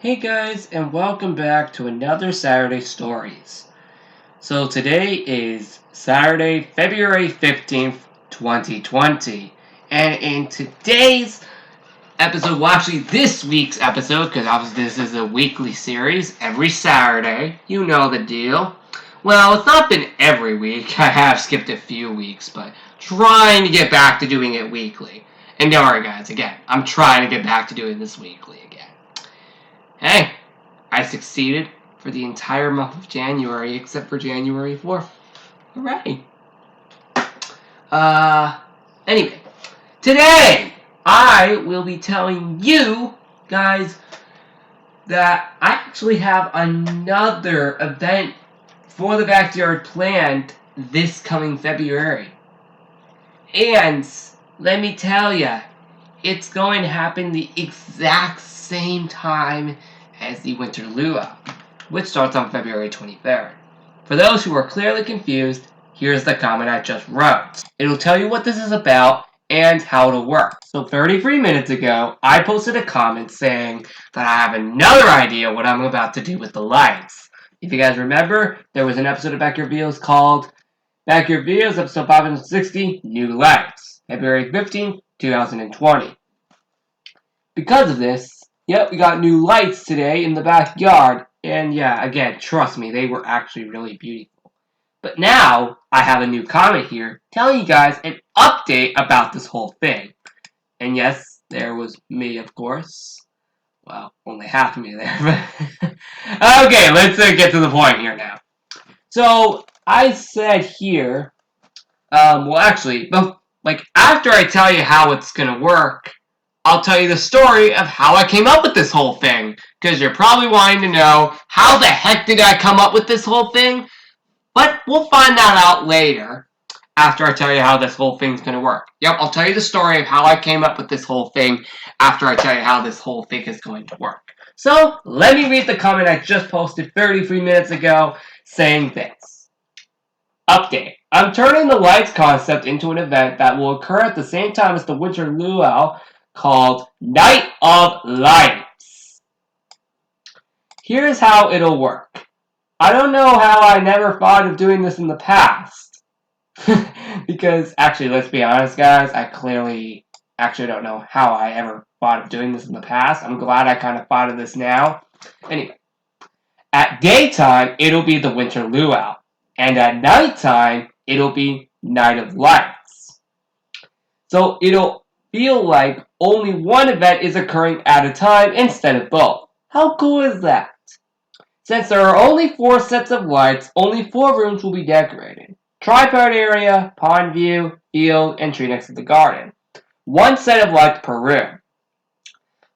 Hey guys, and welcome back to another Saturday Stories. So today is Saturday, February 15th, 2020. And in today's episode, well actually this week's episode, because obviously this is a weekly series, every Saturday, you know the deal. Well, it's not been every week, I have skipped a few weeks, but trying to get back to doing it weekly. And don't worry guys, again, I'm trying to get back to doing this weekly again. Hey, I succeeded for the entire month of January except for January 4th. Hooray! Anyway, today I will be telling you guys that I actually have another event for the backyard planned this coming February. And let me tell ya, it's going to happen the exact same time as the Winter LUAU, which starts on February 23rd. For those who are clearly confused, here's the comment I just wrote. It'll tell you what this is about and how it'll work. So 33 minutes ago, I posted a comment saying that I have another idea what I'm about to do with the lights. If you guys remember, there was an episode of Backyard Videos called Backyard Videos, episode 560, New Lights, February 15th, 2020. Because of this, yep, we got new lights today in the backyard. And yeah, again, trust me, they were actually really beautiful. But now, I have a new comment here telling you guys an update about this whole thing. And yes, there was me, of course. Well, only half of me there. But okay, let's get to the point here now. So, I said here, well actually, like after I tell you how it's going to work, I'll tell you the story of how I came up with this whole thing. Because you're probably wanting to know, how the heck did I come up with this whole thing? But we'll find that out later, after I tell you how this whole thing's going to work. Yep, I'll tell you the story of how I came up with this whole thing, after I tell you how this whole thing is going to work. So, let me read the comment I just posted 33 minutes ago, saying this. Update. I'm turning the lights concept into an event that will occur at the same time as the Winter LUAU, called Night of Lights. Here's how it'll work. I don't know how I never thought of doing this in the past. Because, actually, let's be honest, guys, I clearly actually don't know how I ever thought of doing this in the past. I'm glad I kind of thought of this now. Anyway, at daytime, it'll be the Winter LUAU. And at nighttime, it'll be Night of Lights. So it'll feel like only one event is occurring at a time instead of both. How cool is that? Since there are only 4 sets of lights, only 4 rooms will be decorated. Tripod area, pond view, field, and tree next to the garden. 1 set of lights per room.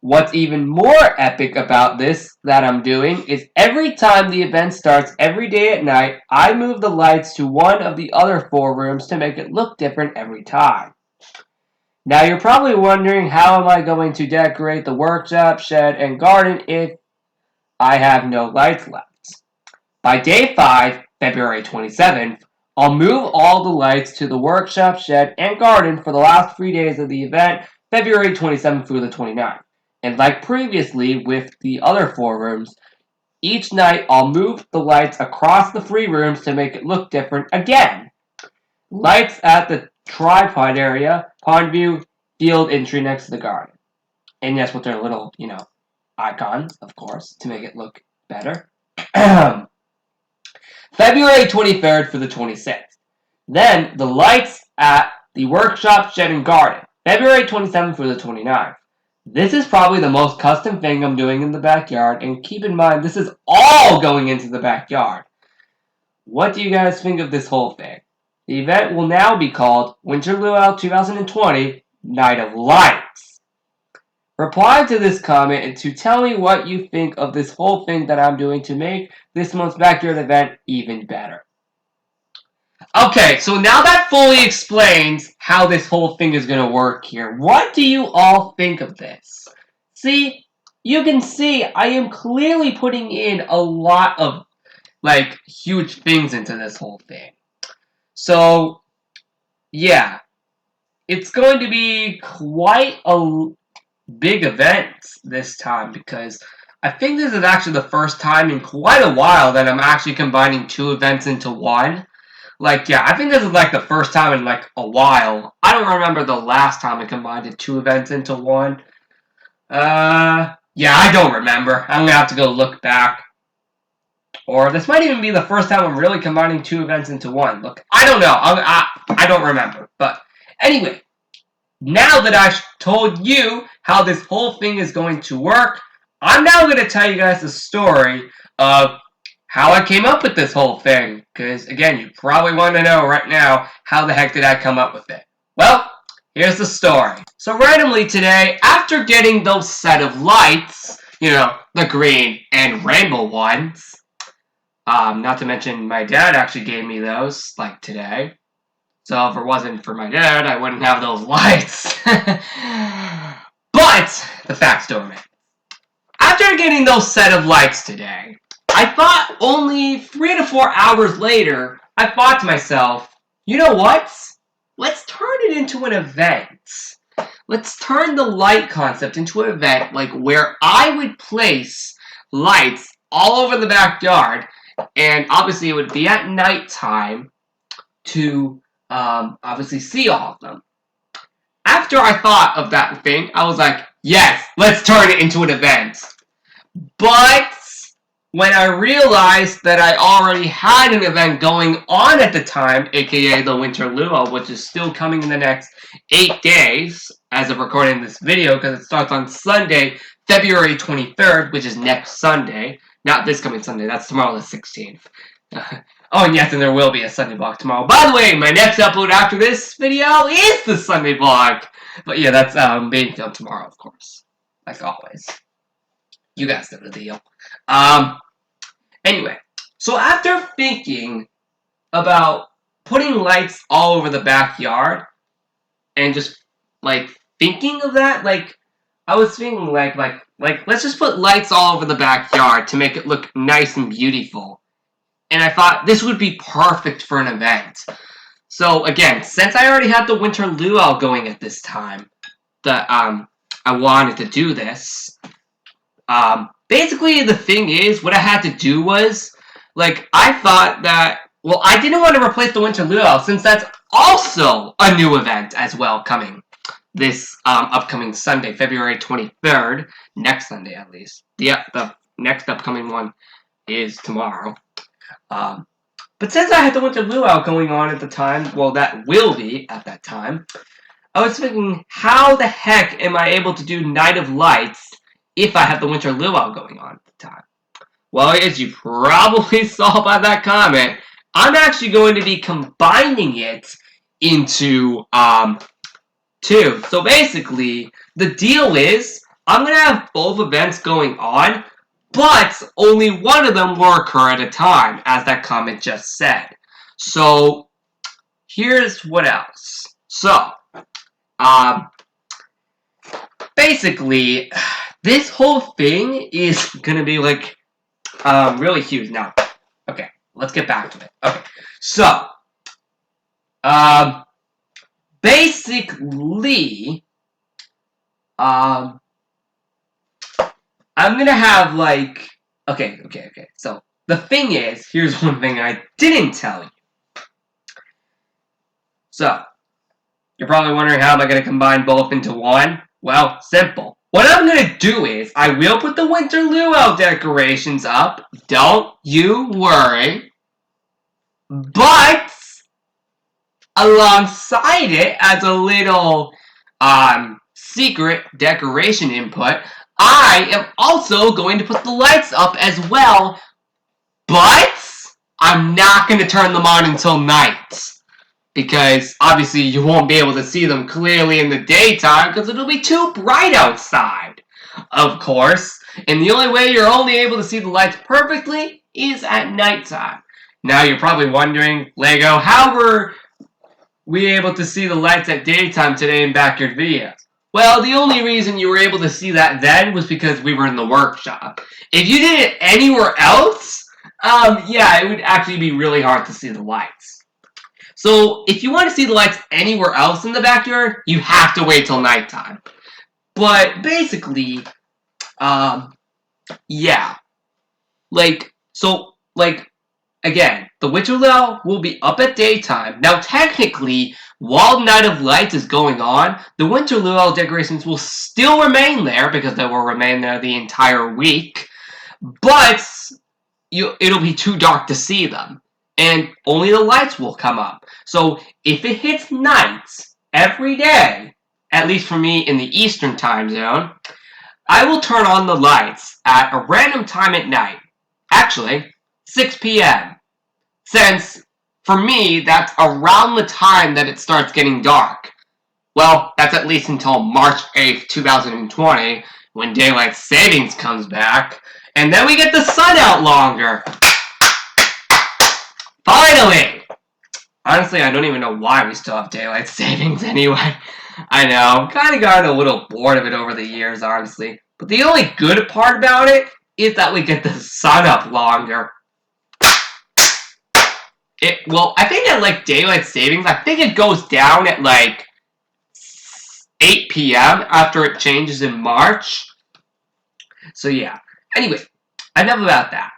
What's even more epic about this that I'm doing is every time the event starts every day at night, I move the lights to one of the other 4 rooms to make it look different every time. Now you're probably wondering, how am I going to decorate the workshop, shed, and garden if I have no lights left? By day 5, February 27th, I'll move all the lights to the workshop, shed, and garden for the last 3 days of the event, February 27th through the 29th. And like previously with the other 4 rooms, each night I'll move the lights across the 3 rooms to make it look different again. Lights at the tripod area, pond view, field, and tree next to the garden. And yes, with their little, icons, of course, to make it look better. February 23rd for the 26th. Then the lights at the workshop, shed, and garden. February 27th for the 29th. This is probably the most custom thing I'm doing in the backyard, and keep in mind, this is all going into the backyard. What do you guys think of this whole thing? The event will now be called Winter LUAU 2020 Night of Lights. Reply to this comment and to tell me what you think of this whole thing that I'm doing to make this month's backyard event even better. Okay, so now that fully explains how this whole thing is going to work here, what do you all think of this? See, you can see I am clearly putting in a lot of, huge things into this whole thing. So, yeah, it's going to be quite a big event this time because I think this is actually the first time in quite a while that I'm actually combining 2 events into one. Like, yeah, I think this is like the first time in like a while. I don't remember the last time I combined 2 events into one. Yeah, I don't remember. I'm gonna have to go look back. Or this might even be the first time I'm really combining 2 events into one. Look, I don't know. I don't remember. But anyway, now that I've told you how this whole thing is going to work, I'm now going to tell you guys the story of how I came up with this whole thing. Because, again, you probably want to know right now, how the heck did I come up with it? Well, here's the story. So randomly today, after getting those set of lights, you know, the green and rainbow ones, not to mention my dad actually gave me those, like today. So if it wasn't for my dad, I wouldn't have those lights. But the fact still remains. After getting those set of lights today, I thought only 3 to 4 hours later, I thought to myself, you know what? Let's turn it into an event. Let's turn the light concept into an event like where I would place lights all over the backyard, and obviously it would be at nighttime to obviously see all of them. After I thought of that thing, I was like, yes, let's turn it into an event. But when I realized that I already had an event going on at the time, aka the Winter LUAU, which is still coming in the next 8 days, as of recording this video, because it starts on Sunday, February 23rd, which is next Sunday. Not this coming Sunday, that's tomorrow the 16th. Oh, and yes, and there will be a Sunday vlog tomorrow. By the way, my next upload after this video is the Sunday vlog. But yeah, that's being filmed tomorrow, of course. Like always. You guys know the deal. Anyway, so after thinking about putting lights all over the backyard, and just, like, thinking of that, like, I was thinking, like, let's just put lights all over the backyard to make it look nice and beautiful. And I thought this would be perfect for an event. So again, since I already had the Winter LUAU going at this time, that I wanted to do this. Basically, the thing is, what I had to do was, like, I thought that, well, I didn't want to replace the Winter LUAU since that's also a new event as well coming this upcoming Sunday, February 23rd, next Sunday at least. The next upcoming one is tomorrow. But since I had the Winter LUAU going on at the time, well, that will be at that time, I was thinking, how the heck am I able to do Night of Lights if I have the Winter LUAU going on at the time? Well, as you probably saw by that comment, I'm actually going to be combining it into 2. So basically, the deal is, I'm going to have both events going on, but only one of them will occur at a time, as that comment just said. So, here's what else. So, basically, this whole thing is gonna be, like, really huge. Now, okay, let's get back to it. Okay, so, basically, I'm gonna have, like, okay. So, the thing is, here's one thing I didn't tell you. So, you're probably wondering, how am I gonna combine both into one? Well, simple. What I'm gonna do is, I will put the Winter LUAU decorations up. Don't you worry. But, alongside it, as a little, secret decoration input, I am also going to put the lights up as well, but I'm not going to turn them on until night, because obviously you won't be able to see them clearly in the daytime because it'll be too bright outside, of course, and the only way you're only able to see the lights perfectly is at nighttime. Now you're probably wondering, Lego, how were we able to see the lights at daytime today in Backyard Videos? Well, the only reason you were able to see that then was because we were in the workshop. If you did it anywhere else, yeah, it would actually be really hard to see the lights. So, if you want to see the lights anywhere else in the backyard, you have to wait till nighttime. But, basically, yeah. Again, the Winter LUAU will be up at daytime. Now, technically, while Night of Lights is going on, the Winter LUAU decorations will still remain there because they will remain there the entire week. But it'll be too dark to see them, and only the lights will come up. So if it hits nights every day, at least for me in the Eastern time zone, I will turn on the lights at a random time at night. Actually, 6 p.m. Since, for me, that's around the time that it starts getting dark. Well, that's at least until March 8th, 2020, when daylight savings comes back, and then we get the sun out longer. Finally! Honestly, I don't even know why we still have daylight savings anyway. I know, kind of gotten a little bored of it over the years, honestly. But the only good part about it is that we get the sun up longer. I think that, daylight savings, I think it goes down at, 8 p.m. after it changes in March. So, yeah. Anyway, enough about that.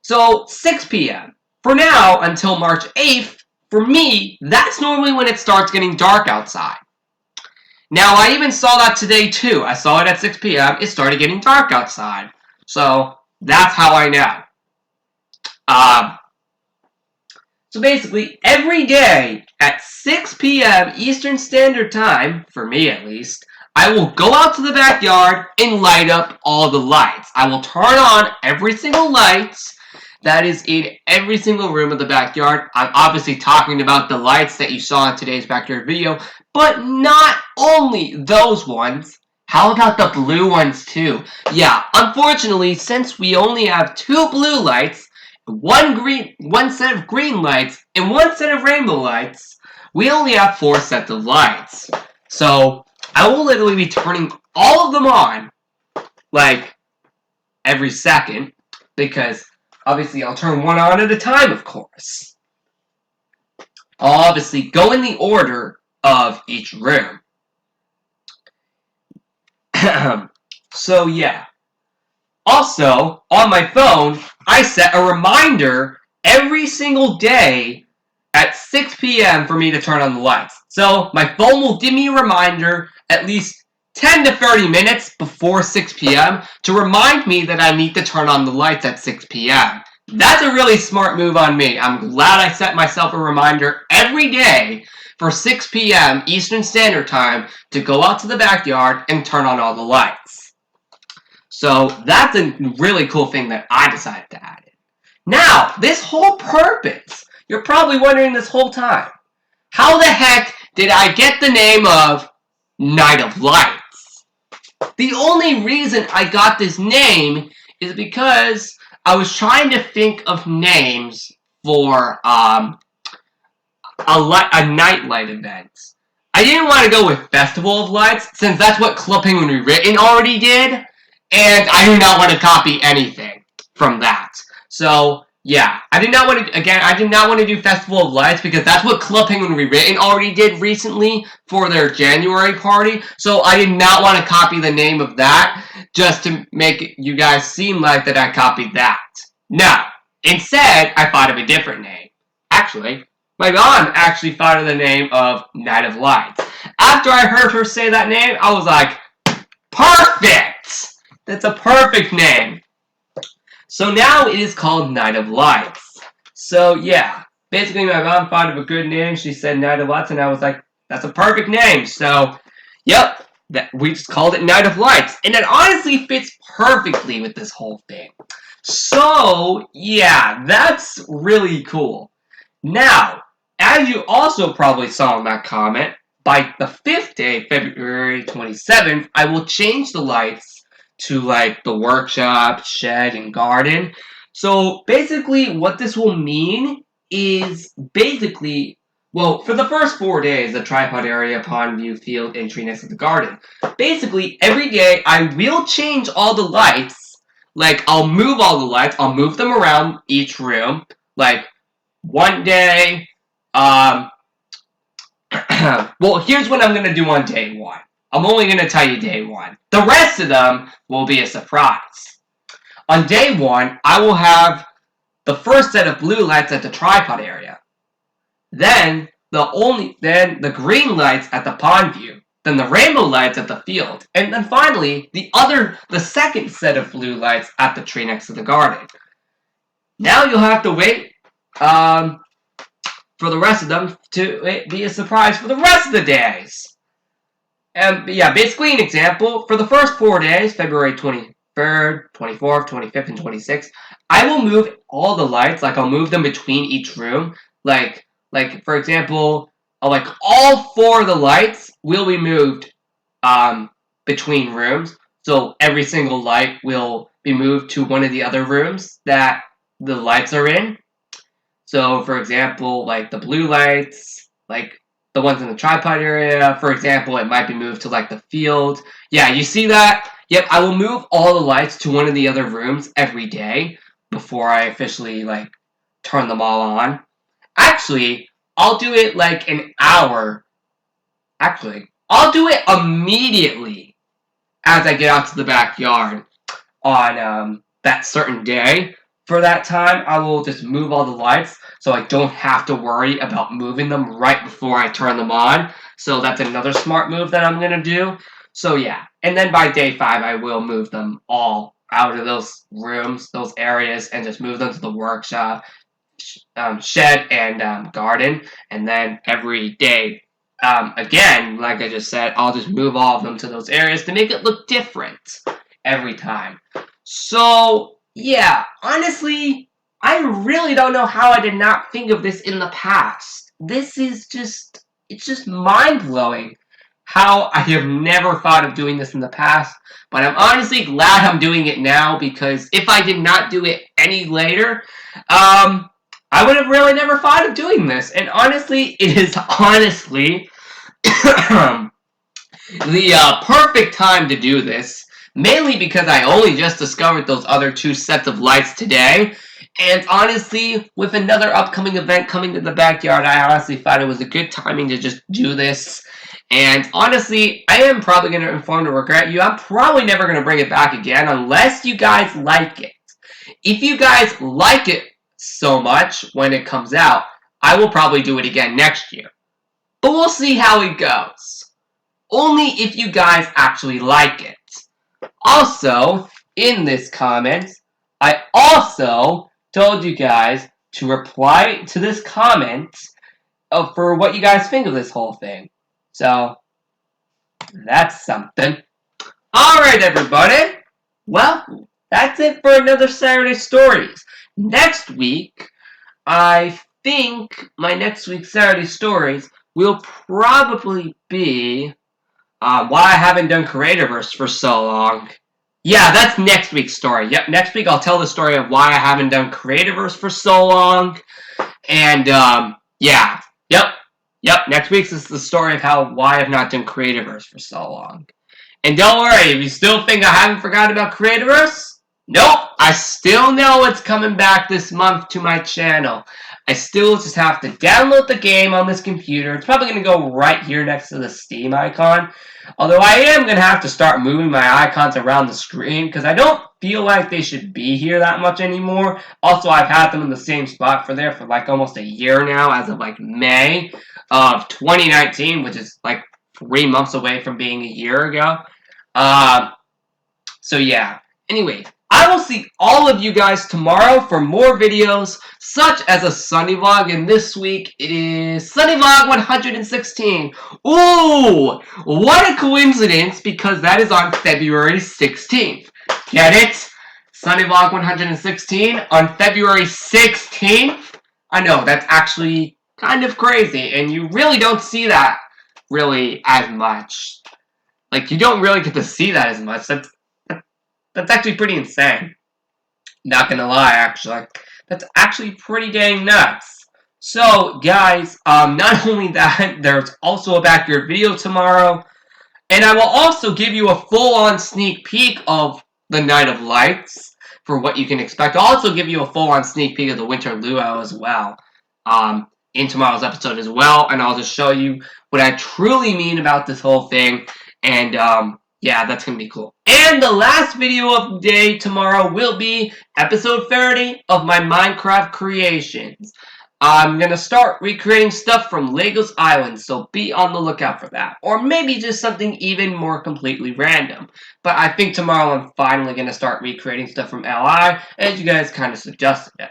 So, 6 p.m. For now, until March 8th, for me, that's normally when it starts getting dark outside. Now, I even saw that today, too. I saw it at 6 p.m. It started getting dark outside. So, that's how I know. So basically, every day at 6 p.m. Eastern Standard Time, for me at least, I will go out to the backyard and light up all the lights. I will turn on every single light that is in every single room of the backyard. I'm obviously talking about the lights that you saw in today's backyard video, but not only those ones. How about the blue ones too? Yeah, unfortunately, since we only have 2 blue lights, one set of green lights, and 1 set of rainbow lights, we only have 4 sets of lights. So, I will literally be turning all of them on, every second, because obviously I'll turn one on at a time, of course. I'll obviously go in the order of each room. So, yeah. Also, on my phone, I set a reminder every single day at 6 p.m. for me to turn on the lights. So, my phone will give me a reminder at least 10 to 30 minutes before 6 p.m. to remind me that I need to turn on the lights at 6 p.m. That's a really smart move on me. I'm glad I set myself a reminder every day for 6 p.m. Eastern Standard Time to go out to the backyard and turn on all the lights. So that's a really cool thing that I decided to add in. Now, this whole purpose, you're probably wondering this whole time, how the heck did I get the name of Night of Lights? The only reason I got this name is because I was trying to think of names for a nightlight event. I didn't want to go with Festival of Lights, since that's what Club Penguin Rewritten already did, and I do not want to copy anything from that. So, yeah, I did not want to do Festival of Lights because that's what Club Penguin Rewritten already did recently for their January party. So I did not want to copy the name of that just to make you guys seem like that I copied that. No. Instead, I thought of a different name. Actually, my mom actually thought of the name of Night of Lights. After I heard her say that name, I was like, perfect! That's a perfect name. So now it is called Night of Lights. So yeah, basically my mom thought of a good name. She said Night of Lights, and I was like, that's a perfect name. So, yep, we just called it Night of Lights. And it honestly fits perfectly with this whole thing. So, yeah, that's really cool. Now, as you also probably saw in that comment, by the 5th day, February 27th, I will change the lights to the workshop, shed, and garden. So basically what this will mean is for the first 4 days, the tripod area, pond view, field, and tree next to the garden. Basically, every day I will change all the lights. I'll move all the lights. I'll move them around each room. One day, well, here's what I'm going to do on day 1. I'm only going to tell you day 1. The rest of them will be a surprise. on day 1, I will have the first set of blue lights at the tripod area. Then the green lights at the pond view. Then the rainbow lights at the field. And then finally, the second set of blue lights at the tree next to the garden. Now you'll have to wait for the rest of them to be a surprise for the rest of the days. And yeah, basically an example, for the first 4 days, February 23rd, 24th, 25th, and 26th, I will move all the lights, like I'll move them between each room. Like for example, like all 4 of the lights will be moved between rooms. So every single light will be moved to one of the other rooms that the lights are in. So for example, like the blue lights, like the ones in the tripod area, for example, it might be moved to like the field. Yeah, you see that? Yep, I will move all the lights to one of the other rooms every day before I officially like turn them all on. Actually, I'll do it like an hour. Actually, I'll do it immediately as I get out to the backyard on that certain day. For that time, I will just move all the lights so I don't have to worry about moving them right before I turn them on. So that's another smart move that I'm going to do. So yeah, and then by day 5, I will move them all out of those rooms, those areas, and just move them to the workshop, shed, and garden. And then every day, again, like I just said, I'll just move all of them to those areas to make it look different every time. So yeah, honestly, I really don't know how I did not think of this in the past. It's just mind-blowing how I have never thought of doing this in the past. But I'm honestly glad I'm doing it now, because if I did not do it any later, I would have really never thought of doing this. And honestly, it is honestly the perfect time to do this. Mainly because I only just discovered those other 2 sets of lights today. And honestly, with another upcoming event coming to the backyard, I honestly thought it was a good timing to just do this. And honestly, I am probably going to inform to regret you. I'm probably never going to bring it back again unless you guys like it. If you guys like it so much when it comes out, I will probably do it again next year. But we'll see how it goes. Only if you guys actually like it. Also, in this comment, I also told you guys to reply to this comment for what you guys think of this whole thing. So, that's something. Alright, everybody. Well, that's it for another Saturday Stories. Next week, I think my next week's Saturday Stories will probably be why I haven't done Creatorverse for so long. Yeah, that's next week's story. Yep, next week I'll tell the story of why I haven't done Creatorverse for so long. And, yeah. Yep, next week's is the story of why I've not done Creatorverse for so long. And don't worry, if you still think I haven't forgotten about Creatorverse, nope, I still know it's coming back this month to my channel. I still just have to download the game on this computer. It's probably going to go right here next to the Steam icon. Although I am going to have to start moving my icons around the screen because I don't feel like they should be here that much anymore. Also, I've had them in the same spot for like almost a year now, as of like May of 2019, which is like 3 months away from being a year ago. So yeah. Anyway, I will see all of you guys tomorrow for more videos, such as a Sunny Vlog, and this week it is Sunny Vlog 116. Ooh, what a coincidence, because that is on February 16th. Get it? Sunny Vlog 116 on February 16th? I know, that's actually kind of crazy, and you really don't see that really as much. Like, you don't really get to see that as much. That's actually pretty insane. Not gonna lie, actually. That's actually pretty dang nuts. So, guys, not only that, there's also a backyard video tomorrow. And I will also give you a full-on sneak peek of the Night of Lights for what you can expect. I'll also give you a full-on sneak peek of the Winter LUAU as well. In tomorrow's episode as well. And I'll just show you what I truly mean about this whole thing. And, Yeah, that's going to be cool. And the last video of the day tomorrow will be episode 30 of my Minecraft creations. I'm going to start recreating stuff from Lego's Island, so be on the lookout for that. Or maybe just something even more completely random. But I think tomorrow I'm finally going to start recreating stuff from LI, as you guys kind of suggested it.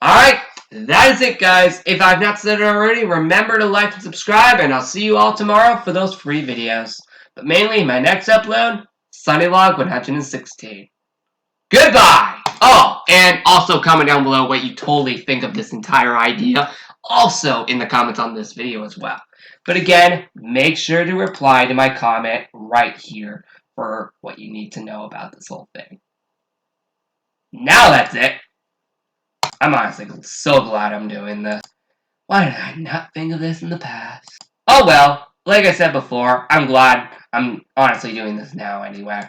Alright, that is it, guys. If I've not said it already, remember to like and subscribe, and I'll see you all tomorrow for those free videos. But mainly, my next upload, Sunnylog 116. Goodbye! Oh, and also comment down below what you totally think of this entire idea, also in the comments on this video as well. But again, make sure to reply to my comment right here for what you need to know about this whole thing. Now that's it. I'm honestly so glad I'm doing this. Why did I not think of this in the past? Oh well, like I said before, I'm glad I'm honestly doing this now anyway.